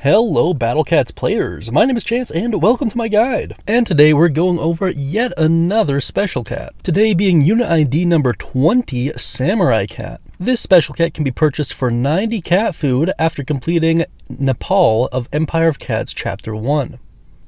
Hello Battle Cats players, my name is Chance and welcome to my guide. And today we're going over yet another special cat. Today being unit ID number 20, Samurai Cat. This special cat can be purchased for 90 cat food after completing Nepal of Empire of Cats Chapter 1.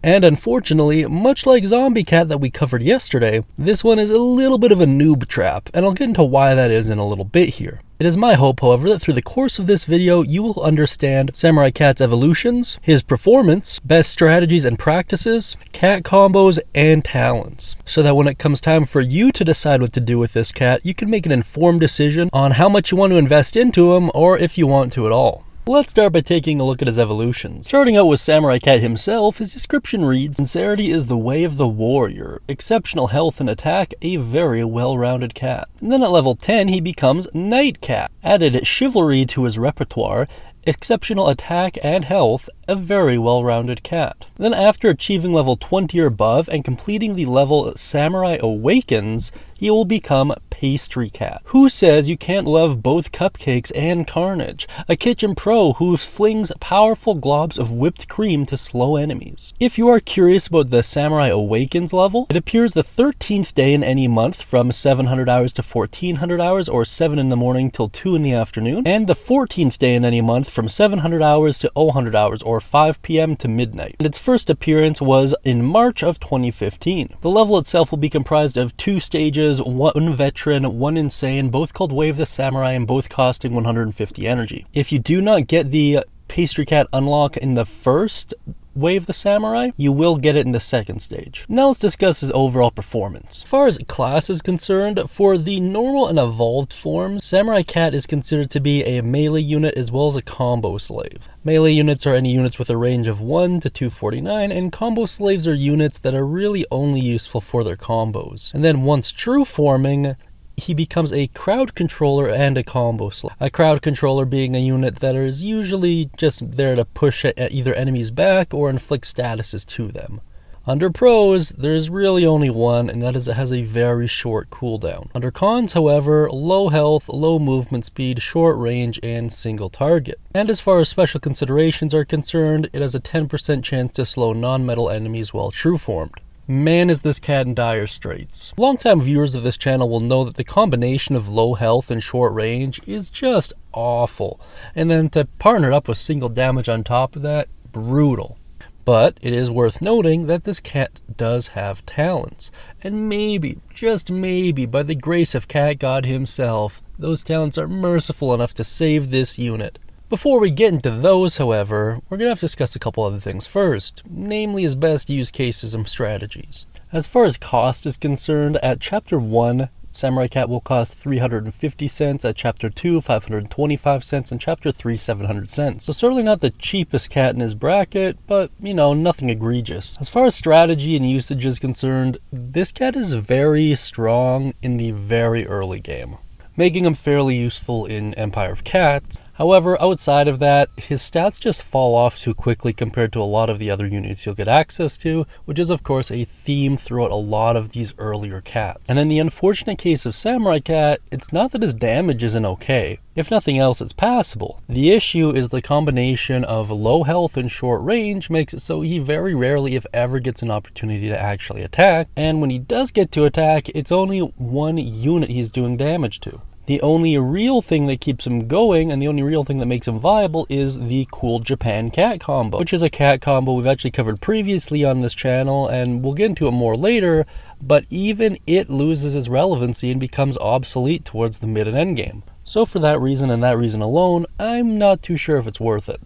And unfortunately, much like Zombie Cat that we covered yesterday, this one is a little bit of a noob trap, and I'll get into why that is in a little bit here. It is my hope, however, that through the course of this video, you will understand Samurai Cat's evolutions, his performance, best strategies and practices, cat combos, and talents, so that when it comes time for you to decide what to do with this cat, you can make an informed decision on how much you want to invest into him, or if you want to at all. Let's start by taking a look at his evolutions. Starting out with Samurai Cat himself, his description reads, "Sincerity is the way of the warrior, exceptional health and attack, a very well-rounded cat." And then at level 10, he becomes Night Cat. Added chivalry to his repertoire, exceptional attack and health, a very well-rounded cat. Then after achieving level 20 or above and completing the level Samurai Awakens, he will become Pastry Cat. Who says you can't love both cupcakes and carnage? A kitchen pro who flings powerful globs of whipped cream to slow enemies. If you are curious about the Samurai Awakens level, it appears the 13th day in any month from 700 hours to 1400 hours or 7 in the morning till 2 in the afternoon, and the 14th day in any month from 700 hours to 0 hours or 5 p.m. to midnight. And its first appearance was in March of 2015. The level itself will be comprised of 2 stages, one veteran, one insane, both called Wave the Samurai and both costing 150 energy. If you do not get the Pastry Cat unlock in the first Wave the Samurai, you will get it in the second stage. Now let's discuss his overall performance. As far as class is concerned, for the normal and evolved form, Samurai Cat is considered to be a melee unit as well as a combo slave. Melee units are any units with a range of 1 to 249, and combo slaves are units that are really only useful for their combos. And then once true forming, he becomes a crowd controller and a combo slave. A crowd controller being a unit that is usually just there to push at either enemies back or inflict statuses to them. Under pros, there's really only one, and that is it has a very short cooldown. Under cons, however, low health, low movement speed, short range, and single target. And as far as special considerations are concerned, it has a 10% chance to slow non-metal enemies while true formed. Man, is this cat in dire straits. Longtime viewers of this channel will know that the combination of low health and short range is just awful. And then to partner it up with single damage on top of that, brutal. But it is worth noting that this cat does have talents. And maybe, just maybe, by the grace of Cat God himself, those talents are merciful enough to save this unit. Before we get into those, however, we're going to have to discuss a couple other things first, namely his best use cases and strategies. As far as cost is concerned, at Chapter 1, Samurai Cat will cost 350 cents, at Chapter 2, 525 cents, and Chapter 3, 700 cents. So certainly not the cheapest cat in his bracket, but, nothing egregious. As far as strategy and usage is concerned, this cat is very strong in the very early game, making him fairly useful in Empire of Cats. However, outside of that, his stats just fall off too quickly compared to a lot of the other units you'll get access to, which is of course a theme throughout a lot of these earlier cats. And in the unfortunate case of Samurai Cat, it's not that his damage isn't okay. If nothing else, it's passable. The issue is the combination of low health and short range makes it so he very rarely, if ever, gets an opportunity to actually attack, and when he does get to attack, it's only one unit he's doing damage to. The only real thing that keeps him going and the only real thing that makes him viable is the cool Japan cat combo, which is a cat combo we've actually covered previously on this channel, and we'll get into it more later, but even it loses its relevancy and becomes obsolete towards the mid and end game. So for that reason and that reason alone, I'm not too sure if it's worth it.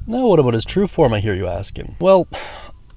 Now what about his true form, I hear you asking? Well,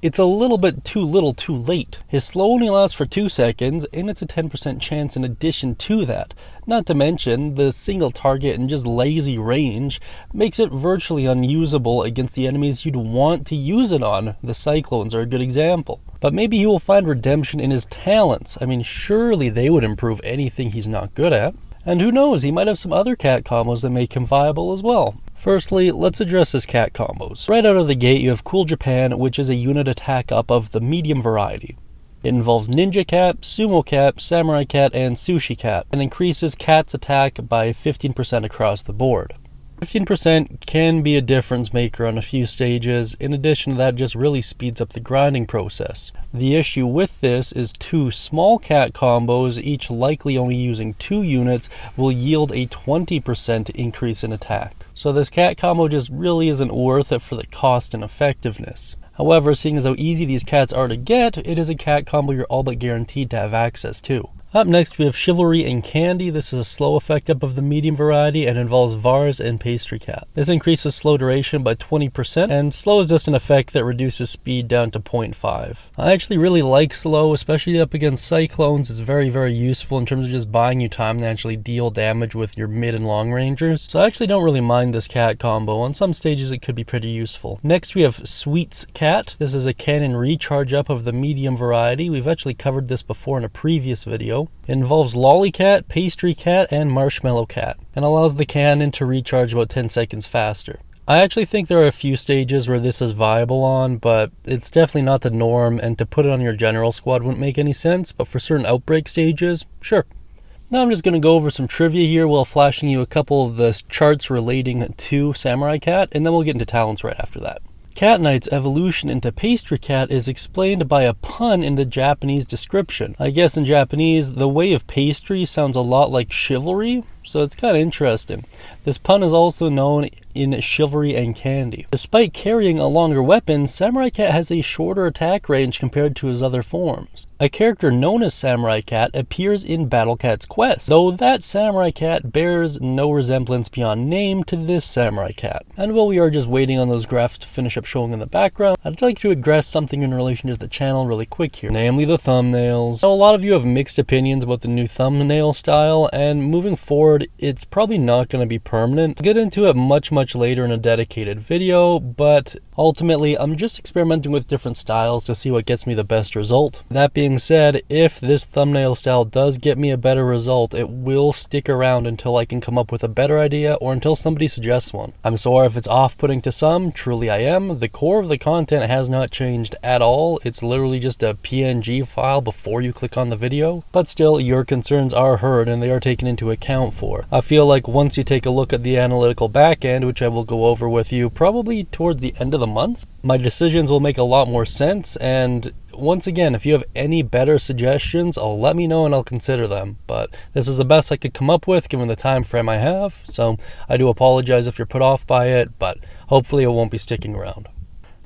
it's a little bit too little too late. His slow only lasts for 2 seconds, and it's a 10% chance in addition to that. Not to mention, the single target and just lazy range makes it virtually unusable against the enemies you'd want to use it on. The Cyclones are a good example. But maybe he will find redemption in his talents. I mean, surely they would improve anything he's not good at. And who knows, he might have some other cat combos that make him viable as well. Firstly, let's address his cat combos. Right out of the gate, you have Cool Japan, which is a unit attack up of the medium variety. It involves Ninja Cat, Sumo Cat, Samurai Cat, and Sushi Cat, and increases Cat's attack by 15% across the board. 15% can be a difference maker on a few stages. In addition to that, it just really speeds up the grinding process. The issue with this is 2 small cat combos, each likely only using 2 units, will yield a 20% increase in attack. So this cat combo just really isn't worth it for the cost and effectiveness. However, seeing as how easy these cats are to get, it is a cat combo you're all but guaranteed to have access to. Up next, we have Chivalry and Candy. This is a slow effect up of the medium variety and involves Vars and Pastry Cat. This increases slow duration by 20%, and slow is just an effect that reduces speed down to 0.5. I actually really like slow, especially up against Cyclones. It's very, very useful in terms of just buying you time to actually deal damage with your mid and long rangers. So I actually don't really mind this cat combo. On some stages, it could be pretty useful. Next, we have Sweets Cat. This is a cannon recharge up of the medium variety. We've actually covered this before in a previous video. It involves Lollycat, Pastry Cat, and Marshmallow Cat, and allows the cannon to recharge about 10 seconds faster. I actually think there are a few stages where this is viable on, but it's definitely not the norm, and to put it on your general squad wouldn't make any sense, but for certain outbreak stages, sure. Now I'm just going to go over some trivia here while flashing you a couple of the charts relating to Samurai Cat, and then we'll get into talents right after that. Cat Knight's evolution into Pastry Cat is explained by a pun in the Japanese description. I guess in Japanese, the way of pastry sounds a lot like chivalry, so it's kind of interesting. This pun is also known in Chivalry and Candy. Despite carrying a longer weapon, Samurai Cat has a shorter attack range compared to his other forms. A character known as Samurai Cat appears in Battle Cat's quest, though that Samurai Cat bears no resemblance beyond name to this Samurai Cat. And while we are just waiting on those graphs to finish up showing in the background, I'd like to address something in relation to the channel really quick here, namely the thumbnails. Now, a lot of you have mixed opinions about the new thumbnail style, and moving forward, it's probably not going to be permanent. I'll get into it much later in a dedicated video, but ultimately I'm just experimenting with different styles to see what gets me the best result. That being said, if this thumbnail style does get me a better result, it will stick around until I can come up with a better idea or until somebody suggests one. I'm sorry if it's off-putting to some, truly I am. The core of the content has not changed at all. It's literally just a PNG file before you click on the video, but still your concerns are heard and they are taken into account for. I feel like once you take a look at the analytical backend, which I will go over with you probably towards the end of the month, my decisions will make a lot more sense. And once again, if you have any better suggestions, let me know and I'll consider them. But this is the best I could come up with given the time frame I have, so I do apologize if you're put off by it, but hopefully it won't be sticking around.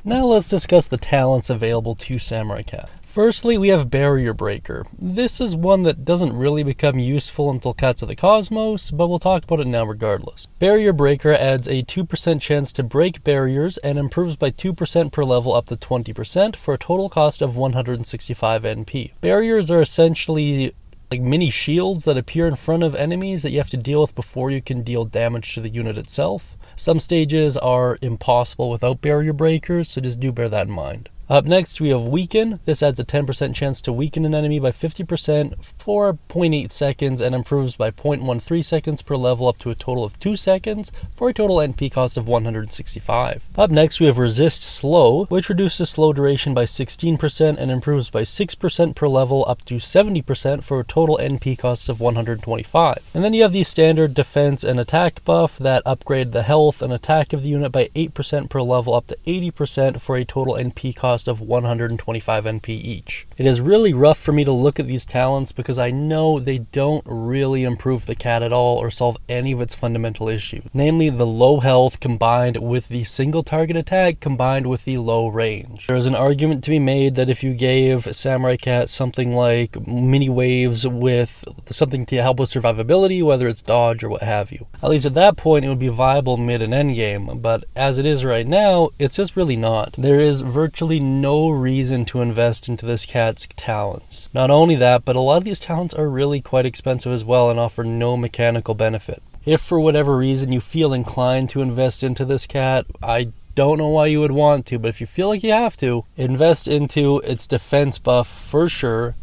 Now let's discuss the talents available to Samurai Cat. Firstly, we have Barrier Breaker. This is one that doesn't really become useful until Cats of the Cosmos, but we'll talk about it now regardless. Barrier Breaker adds a 2% chance to break barriers and improves by 2% per level up to 20% for a total cost of 165 NP. Barriers are essentially like mini shields that appear in front of enemies that you have to deal with before you can deal damage to the unit itself. Some stages are impossible without barrier breakers, so just do bear that in mind. Up next, we have Weaken. This adds a 10% chance to weaken an enemy by 50% for 0.8 seconds and improves by 0.13 seconds per level up to a total of 2 seconds for a total NP cost of 165. Up next, we have Resist Slow, which reduces slow duration by 16% and improves by 6% per level up to 70% for a total NP cost of 125. And then you have the standard defense and attack buff that upgrade the health and attack of the unit by 8% per level up to 80% for a total NP cost of 125 NP each. It is really rough for me to look at these talents because I know they don't really improve the cat at all or solve any of its fundamental issues, namely the low health combined with the single target attack combined with the low range. There is an argument to be made that if you gave Samurai Cat something like mini waves with something to help with survivability, whether it's dodge or what have you, at least at that point it would be viable mid and end game, but as it is right now, it's just really not. There is virtually no reason to invest into this cat's talents. Not only that, but a lot of these talents are really quite expensive as well and offer no mechanical benefit. If for whatever reason you feel inclined to invest into this cat, I don't know why you would want to, but if you feel like you have to, invest into its defense buff for sure,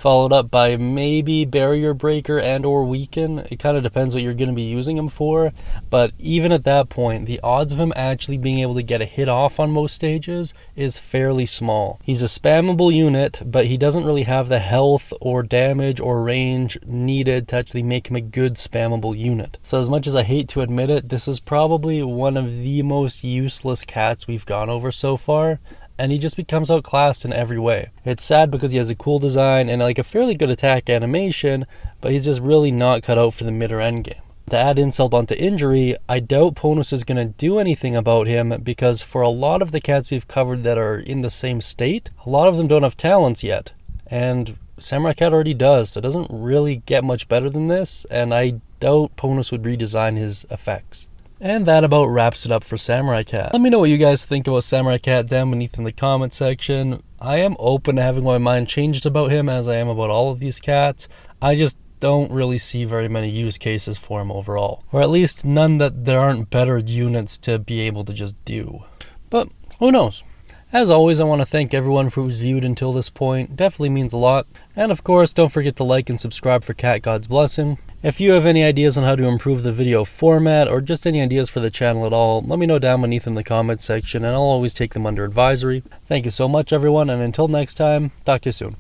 followed up by maybe barrier breaker and or weaken. It kind of depends what you're going to be using him for, but even at that point, the odds of him actually being able to get a hit off on most stages is fairly small. He's a spammable unit, but he doesn't really have the health or damage or range needed to actually make him a good spammable unit. So as much as I hate to admit it, this is probably one of the most useless cats we've gone over so far, and he just becomes outclassed in every way. It's sad because he has a cool design and like a fairly good attack animation, but he's just really not cut out for the mid or end game. To add insult onto injury, I doubt Ponus is going to do anything about him, because for a lot of the cats we've covered that are in the same state, a lot of them don't have talents yet, and Samurai Cat already does, so it doesn't really get much better than this, and I doubt Ponus would redesign his effects. And that about wraps it up for Samurai Cat. Let me know what you guys think about Samurai Cat down beneath in the comment section. I am open to having my mind changed about him, as I am about all of these cats. I just don't really see very many use cases for him overall. Or at least none that there aren't better units to be able to just do. But who knows? As always, I want to thank everyone who's viewed until this point. Definitely means a lot. And of course, don't forget to like and subscribe for Cat God's blessing. If you have any ideas on how to improve the video format, or just any ideas for the channel at all, let me know down beneath in the comments section, and I'll always take them under advisory. Thank you so much, everyone, and until next time, talk to you soon.